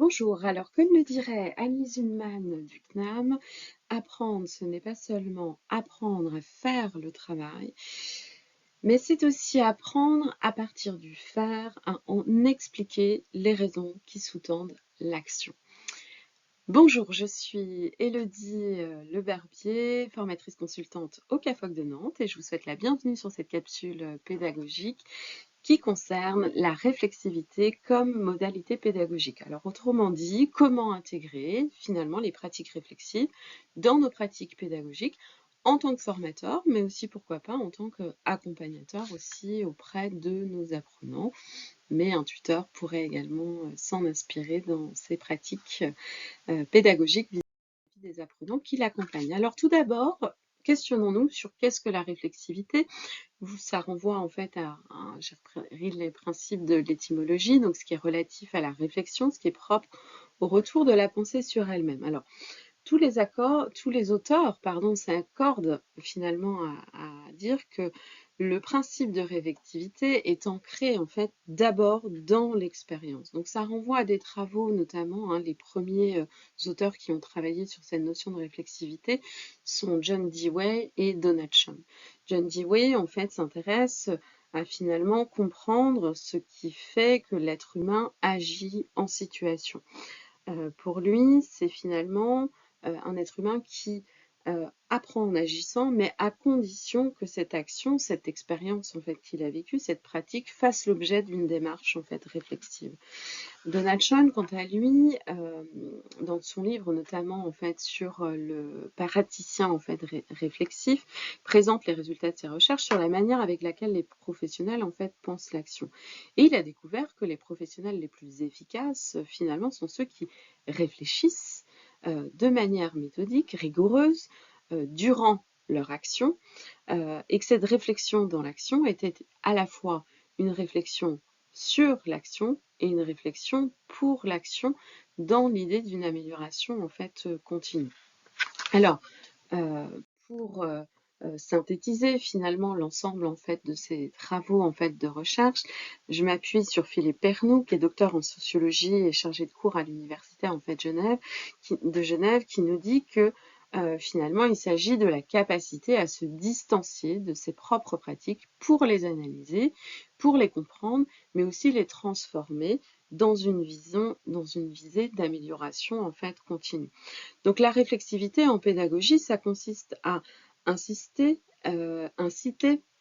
Bonjour, alors comme le dirait Annelise Ullmann du CNAM, apprendre, ce n'est pas seulement apprendre à faire le travail, mais c'est aussi apprendre à partir du faire, à en expliquer les raisons qui sous-tendent l'action. Bonjour, je suis Élodie Leberbier, formatrice consultante au CAFOC de Nantes et je vous souhaite la bienvenue sur cette capsule pédagogique qui concerne la réflexivité comme modalité pédagogique. Alors autrement dit, comment intégrer finalement les pratiques réflexives dans nos pratiques pédagogiques en tant que formateur, mais aussi pourquoi pas en tant qu'accompagnateur aussi auprès de nos apprenants. Mais un tuteur pourrait également s'en inspirer dans ses pratiques pédagogiques vis-à-vis des apprenants qui l'accompagnent. Alors tout d'abord, questionnons-nous sur qu'est-ce que la réflexivité. Ça renvoie en fait j'ai repris les principes de l'étymologie, donc ce qui est relatif à la réflexion, ce qui est propre au retour de la pensée sur elle-même. Alors, tous les auteurs, s'accordent finalement à dire que le principe de réflexivité est ancré en fait d'abord dans l'expérience. Donc ça renvoie à des travaux, notamment les premiers auteurs qui ont travaillé sur cette notion de réflexivité sont John Dewey et Donald Shum. John Dewey en fait s'intéresse à finalement comprendre ce qui fait que l'être humain agit en situation. Pour lui, c'est finalement un être humain qui apprend en agissant, mais à condition que cette action, cette expérience en fait qu'il a vécue, cette pratique fasse l'objet d'une démarche en fait réflexive. Donald Schoen, quant à lui, dans son livre notamment en fait sur le praticien en fait réflexif, présente les résultats de ses recherches sur la manière avec laquelle les professionnels en fait pensent l'action. Et il a découvert que les professionnels les plus efficaces finalement sont ceux qui réfléchissent de manière méthodique, rigoureuse, durant leur action, et que cette réflexion dans l'action était à la fois une réflexion sur l'action et une réflexion pour l'action dans l'idée d'une amélioration en fait continue. Alors, pour synthétiser finalement l'ensemble en fait de ces travaux en fait de recherche, je m'appuie sur Philippe Pernoud, qui est docteur en sociologie et chargé de cours à l'université en fait de Genève, qui nous dit que finalement il s'agit de la capacité à se distancier de ses propres pratiques pour les analyser, pour les comprendre, mais aussi les transformer dans une visée d'amélioration en fait continue. Donc la réflexivité en pédagogie, ça consiste à inciter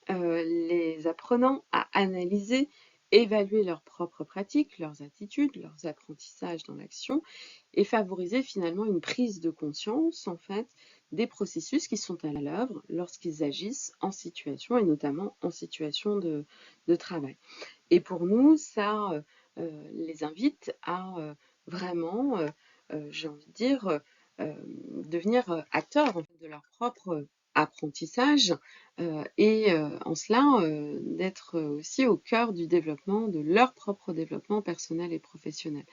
les apprenants à analyser, évaluer leurs propres pratiques, leurs attitudes, leurs apprentissages dans l'action et favoriser finalement une prise de conscience en fait des processus qui sont à l'œuvre lorsqu'ils agissent en situation et notamment en situation de travail. Et pour nous, ça les invite à vraiment, j'ai envie de dire, devenir acteurs en fait, de leur propre apprentissage et en cela d'être aussi au cœur du développement, de leur propre développement personnel et professionnel.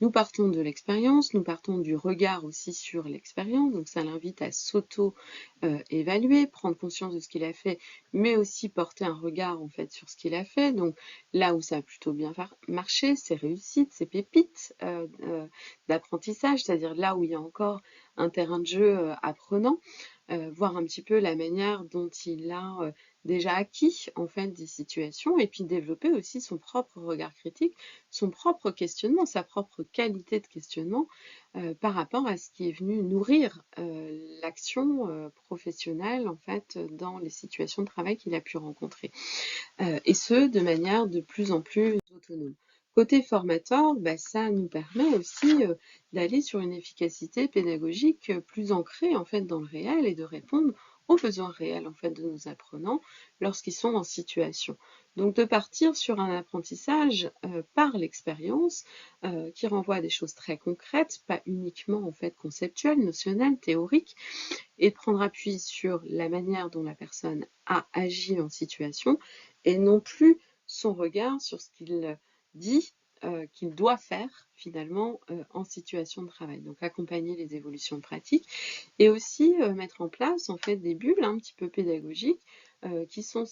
Nous partons de l'expérience, nous partons du regard aussi sur l'expérience, donc ça l'invite à s'auto-évaluer, prendre conscience de ce qu'il a fait, mais aussi porter un regard en fait sur ce qu'il a fait. Donc là où ça a plutôt bien marché, ses réussites, ses pépites d'apprentissage, c'est-à-dire là où il y a encore un terrain de jeu apprenant, voir un petit peu la manière dont il a déjà acquis en fait des situations et puis développer aussi son propre regard critique, son propre questionnement, sa propre qualité de questionnement par rapport à ce qui est venu nourrir l'action professionnelle en fait dans les situations de travail qu'il a pu rencontrer et ce de manière de plus en plus autonome. Côté formateur, ça nous permet aussi d'aller sur une efficacité pédagogique plus ancrée en fait dans le réel et de répondre aux besoins réels en fait de nos apprenants lorsqu'ils sont en situation. Donc de partir sur un apprentissage par l'expérience qui renvoie à des choses très concrètes, pas uniquement en fait conceptuelles, notionnelles, théoriques, et de prendre appui sur la manière dont la personne a agi en situation et non plus son regard sur ce qu'il dit qu'il doit faire finalement en situation de travail. Donc accompagner les évolutions pratiques et aussi mettre en place en fait des bulles un petit peu pédagogiques qui sont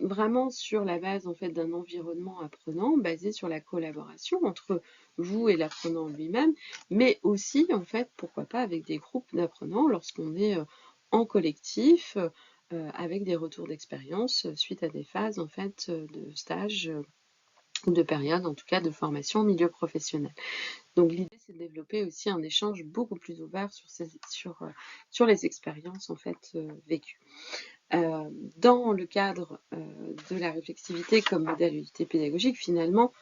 vraiment sur la base en fait d'un environnement apprenant basé sur la collaboration entre vous et l'apprenant lui-même, mais aussi en fait pourquoi pas avec des groupes d'apprenants lorsqu'on est en collectif avec des retours d'expérience suite à des phases en fait de stage ou de période en tout cas de formation au milieu professionnel. Donc l'idée c'est de développer aussi un échange beaucoup plus ouvert sur les expériences en fait vécues. Dans le cadre de la réflexivité comme modalité pédagogique, finalement,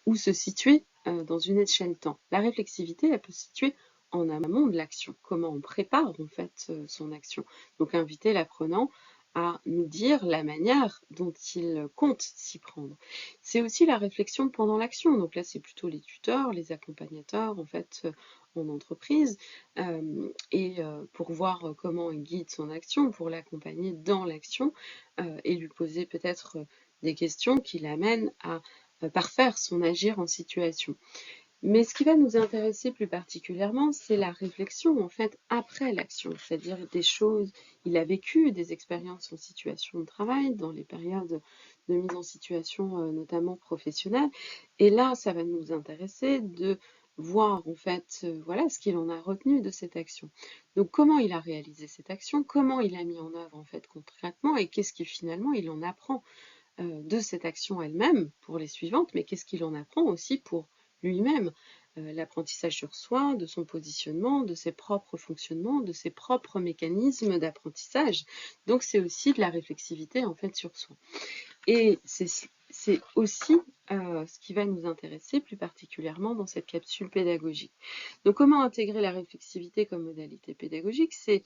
où se situer dans une échelle temps. La réflexivité, elle peut se situer en amont de l'action, comment on prépare en fait son action. Donc inviter l'apprenant à nous dire la manière dont il compte s'y prendre. C'est aussi la réflexion pendant l'action. Donc là, c'est plutôt les tuteurs, les accompagnateurs en fait en entreprise et pour voir comment il guide son action, pour l'accompagner dans l'action et lui poser peut-être des questions qui l'amènent à parfaire son agir en situation. Mais ce qui va nous intéresser plus particulièrement, c'est la réflexion en fait après l'action, c'est-à-dire des choses, il a vécu des expériences en situation de travail dans les périodes de mise en situation notamment professionnelle, et là ça va nous intéresser de voir en fait voilà ce qu'il en a retenu de cette action. Donc comment il a réalisé cette action, comment il a mis en œuvre en fait concrètement et qu'est-ce qui finalement il en apprend de cette action elle-même pour les suivantes, mais qu'est-ce qu'il en apprend aussi pour lui-même, l'apprentissage sur soi, de son positionnement, de ses propres fonctionnements, de ses propres mécanismes d'apprentissage. Donc c'est aussi de la réflexivité en fait sur soi. Et c'est aussi ce qui va nous intéresser plus particulièrement dans cette capsule pédagogique. Donc comment intégrer la réflexivité comme modalité pédagogique? C'est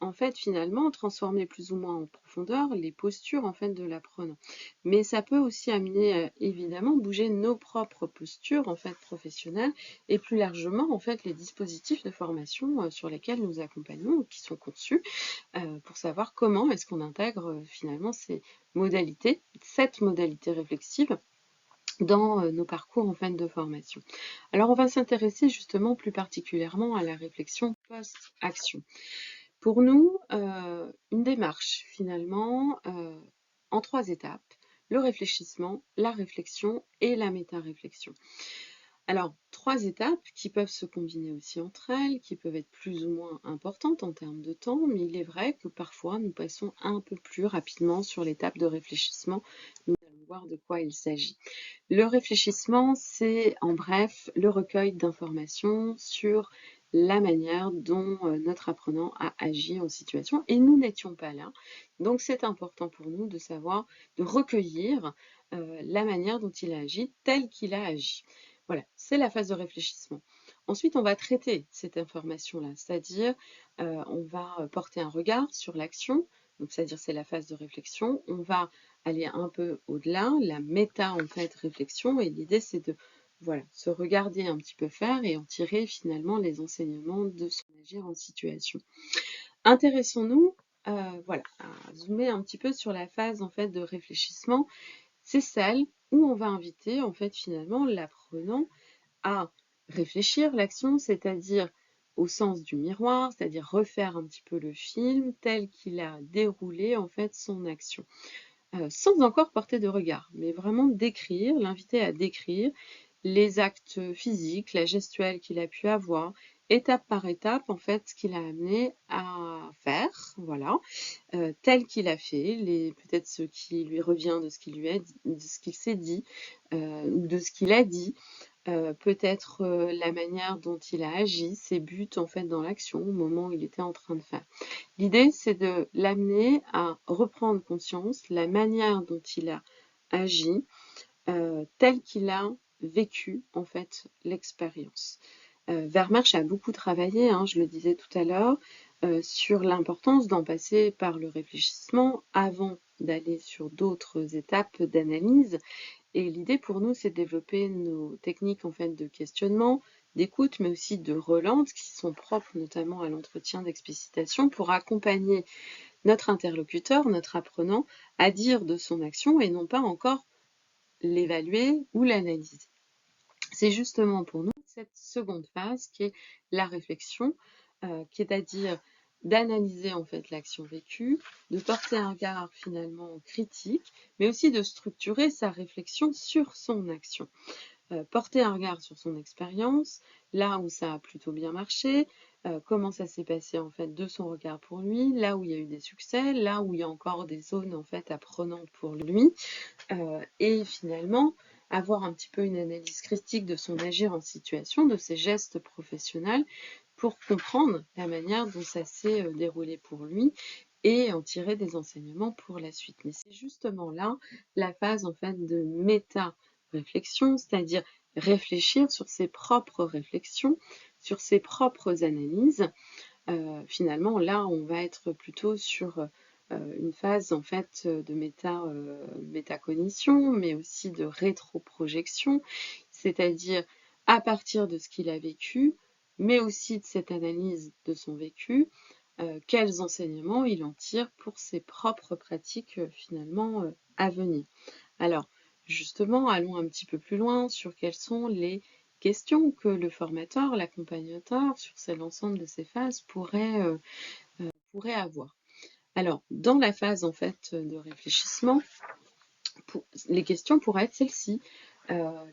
en fait finalement transformer plus ou moins en profondeur les postures en fait de l'apprenant. Mais ça peut aussi amener évidemment bouger nos propres postures en fait professionnelles et plus largement en fait les dispositifs de formation sur lesquels nous accompagnons qui sont conçus pour savoir comment est-ce qu'on intègre finalement ces modalités, cette modalité réflexive dans nos parcours en fin de formation. Alors on va s'intéresser justement plus particulièrement à la réflexion post-action. Pour nous, une démarche finalement en 3 étapes, le réfléchissement, la réflexion et la méta-réflexion. Alors 3 étapes qui peuvent se combiner aussi entre elles, qui peuvent être plus ou moins importantes en termes de temps, mais il est vrai que parfois nous passons un peu plus rapidement sur l'étape de réfléchissement. Nous allons voir de quoi il s'agit. Le réfléchissement, c'est en bref le recueil d'informations sur la manière dont notre apprenant a agi en situation et nous n'étions pas là. Donc c'est important pour nous de savoir, de recueillir la manière dont il a agi, tel qu'il a agi. Voilà, c'est la phase de réfléchissement. Ensuite, on va traiter cette information-là, c'est-à-dire on va porter un regard sur l'action, donc c'est-à-dire c'est la phase de réflexion. On va aller un peu au-delà, la méta en fait réflexion, et l'idée c'est de voilà, se regarder un petit peu faire et en tirer finalement les enseignements de son agir en situation. Intéressons-nous voilà, à zoomer un petit peu sur la phase en fait de réfléchissement. C'est celle où on va inviter en fait finalement l'apprenant à réfléchir l'action, c'est-à-dire au sens du miroir, c'est-à-dire refaire un petit peu le film tel qu'il a déroulé en fait son action. Sans encore porter de regard, mais vraiment décrire, l'inviter à décrire les actes physiques, la gestuelle qu'il a pu avoir, étape par étape, en fait, ce qu'il a amené à faire, voilà, tel qu'il a fait, peut-être ce qui lui revient de ce qu'il lui a dit, de ce qu'il s'est dit, ou de ce qu'il a dit, peut-être la manière dont il a agi, ses buts en fait dans l'action au moment où il était en train de faire. L'idée, c'est de l'amener à reprendre conscience la manière dont il a agi, tel qu'il a vécu en fait l'expérience. Vermeersch a beaucoup travaillé, hein, je le disais tout à l'heure, sur l'importance d'en passer par le réfléchissement avant d'aller sur d'autres étapes d'analyse. Et l'idée pour nous, c'est de développer nos techniques en fait de questionnement, d'écoute, mais aussi de relance, qui sont propres notamment à l'entretien d'explicitation, pour accompagner notre interlocuteur, notre apprenant, à dire de son action et non pas encore l'évaluer ou l'analyser. C'est justement pour nous cette seconde phase qui est la réflexion, qui est à dire d'analyser en fait l'action vécue, de porter un regard finalement critique, mais aussi de structurer sa réflexion sur son action. Porter un regard sur son expérience, là où ça a plutôt bien marché, comment ça s'est passé en fait de son regard pour lui, là où il y a eu des succès, là où il y a encore des zones en fait apprenantes pour lui, et finalement avoir un petit peu une analyse critique de son agir en situation, de ses gestes professionnels, pour comprendre la manière dont ça s'est déroulé pour lui et en tirer des enseignements pour la suite. Mais c'est justement là la phase en fait de méta-réflexion, c'est-à-dire réfléchir sur ses propres réflexions, sur ses propres analyses. Finalement, là, on va être plutôt sur une phase en fait de métacognition, mais aussi de rétroprojection, c'est-à-dire à partir de ce qu'il a vécu, mais aussi de cette analyse de son vécu, quels enseignements il en tire pour ses propres pratiques finalement à venir. Alors, justement, allons un petit peu plus loin sur quelles sont les questions que le formateur, l'accompagnateur, sur l'ensemble de ces phases pourrait avoir. Alors, dans la phase en fait de réfléchissement, les questions pourraient être celles-ci.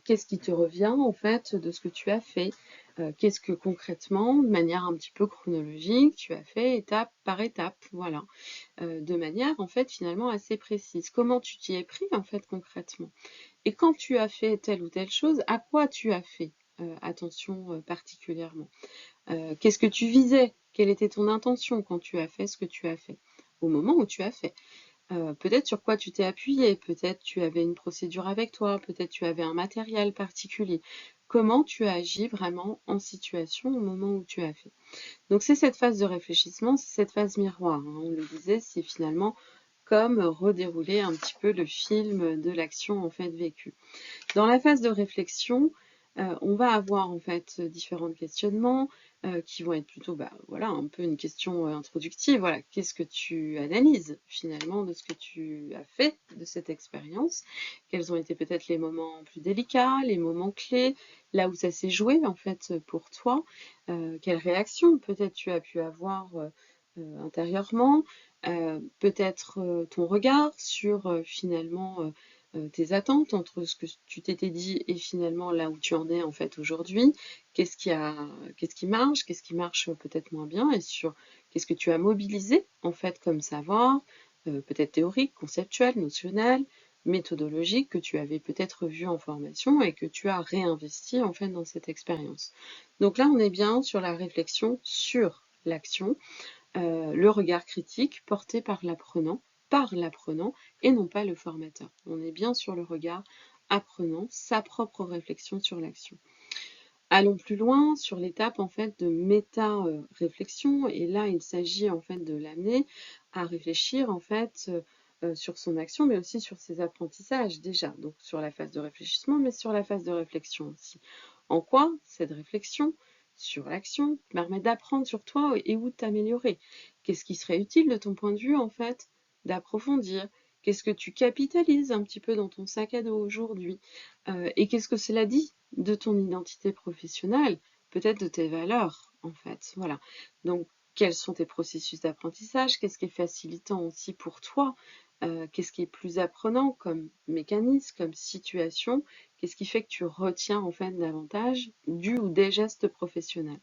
Qu'est-ce qui te revient en fait de ce que tu as fait? Qu'est-ce que concrètement, de manière un petit peu chronologique, tu as fait étape par étape, voilà, de manière en fait finalement assez précise. Comment tu t'y es pris en fait concrètement? Et quand tu as fait telle ou telle chose, à quoi tu as fait attention particulièrement? Qu'est-ce que tu visais? Quelle était ton intention quand tu as fait ce que tu as fait? Au moment où tu as fait. Peut-être sur quoi tu t'es appuyé, peut-être tu avais une procédure avec toi, peut-être tu avais un matériel particulier. Comment tu as agi vraiment en situation au moment où tu as fait. Donc c'est cette phase de réfléchissement, c'est cette phase miroir, hein. On le disait, c'est finalement comme redérouler un petit peu le film de l'action en fait vécue. Dans la phase de réflexion, on va avoir en fait différents questionnements qui vont être plutôt voilà, un peu une question introductive. Voilà, qu'est-ce que tu analyses finalement de ce que tu as fait de cette expérience? Quels ont été peut-être les moments plus délicats, les moments clés, là où ça s'est joué en fait pour toi? Quelle réaction peut-être tu as pu avoir intérieurement? Peut-être ton regard sur finalement tes attentes entre ce que tu t'étais dit et finalement là où tu en es en fait aujourd'hui. Qu'est-ce qui marche peut-être moins bien et sur qu'est-ce que tu as mobilisé en fait comme savoir, peut-être théorique, conceptuel, notionnel, méthodologique que tu avais peut-être vu en formation et que tu as réinvesti en fait dans cette expérience. Donc là on est bien sur la réflexion sur l'action, le regard critique porté par l'apprenant et non pas le formateur. On est bien sur le regard apprenant, sa propre réflexion sur l'action. Allons plus loin sur l'étape en fait de méta-réflexion et là il s'agit en fait de l'amener à réfléchir en fait sur son action mais aussi sur ses apprentissages déjà, donc sur la phase de réfléchissement mais sur la phase de réflexion aussi. En quoi cette réflexion sur l'action permet d'apprendre sur toi et où de t'améliorer? Qu'est-ce qui serait utile de ton point de vue en fait d'approfondir? Qu'est-ce que tu capitalises un petit peu dans ton sac à dos aujourd'hui? Et qu'est-ce que cela dit de ton identité professionnelle, peut-être de tes valeurs en fait, voilà. Donc quels sont tes processus d'apprentissage? Qu'est-ce qui est facilitant aussi pour toi? Qu'est-ce qui est plus apprenant comme mécanisme, comme situation? Qu'est-ce qui fait que tu retiens en fait davantage du ou des gestes professionnels?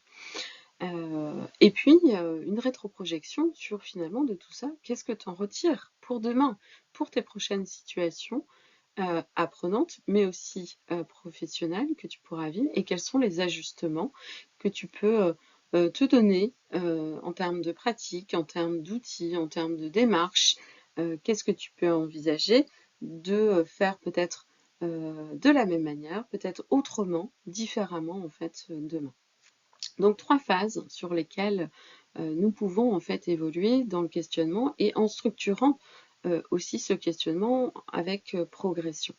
Et puis une rétroprojection sur finalement de tout ça, qu'est-ce que tu en retires pour demain, pour tes prochaines situations apprenantes, mais aussi professionnelles que tu pourras vivre et quels sont les ajustements que tu peux te donner en termes de pratique, en termes d'outils, en termes de démarche. Qu'est-ce que tu peux envisager de faire peut-être de la même manière, peut-être autrement, différemment en fait demain. Donc 3 phases sur lesquelles nous pouvons en fait évoluer dans le questionnement et en structurant aussi ce questionnement avec progression.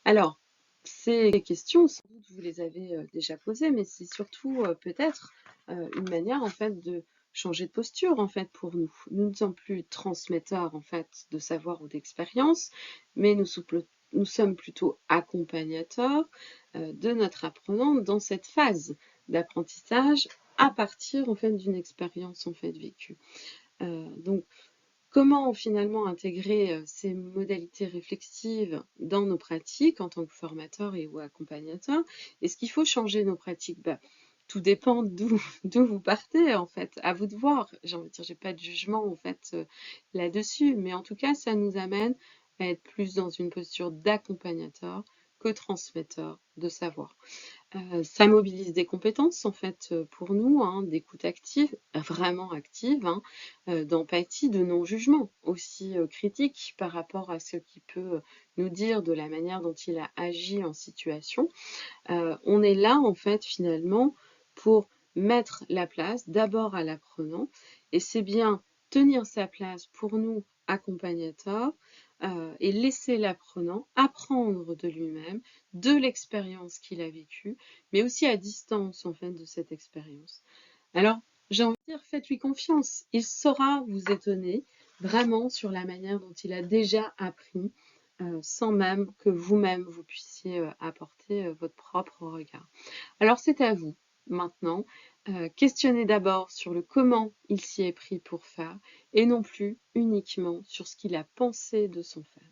Alors, ces questions, sans doute vous les avez déjà posées, mais c'est surtout peut-être une manière en fait de changer de posture en fait pour nous. Nous ne sommes plus transmetteurs en fait de savoir ou d'expérience, mais nous sommes plutôt accompagnateurs de notre apprenant dans cette phase d'apprentissage à partir en fait d'une expérience en fait vécue. Donc comment finalement intégrer ces modalités réflexives dans nos pratiques en tant que formateur et ou accompagnateur? Est-ce qu'il faut changer nos pratiques? Tout dépend d'où vous partez en fait, à vous de voir. J'ai envie de dire, j'ai pas de jugement en fait là-dessus, mais en tout cas, ça nous amène à être plus dans une posture d'accompagnateur que transmetteur de savoir. Ça mobilise des compétences en fait pour nous, hein, d'écoute active, vraiment active, hein, d'empathie, de non-jugement, aussi critique par rapport à ce qu'il peut nous dire de la manière dont il a agi en situation. On est là en fait finalement pour mettre la place d'abord à l'apprenant, et c'est bien tenir sa place pour nous accompagnateurs et laisser l'apprenant apprendre de lui-même, de l'expérience qu'il a vécue, mais aussi à distance en fait de cette expérience. Alors, j'ai envie de dire, faites-lui confiance. Il saura vous étonner vraiment sur la manière dont il a déjà appris, sans même que vous-même vous puissiez apporter votre propre regard. Alors, c'est à vous maintenant. Questionnez d'abord sur le comment il s'y est pris pour faire et non plus uniquement sur ce qu'il a pensé de son faire.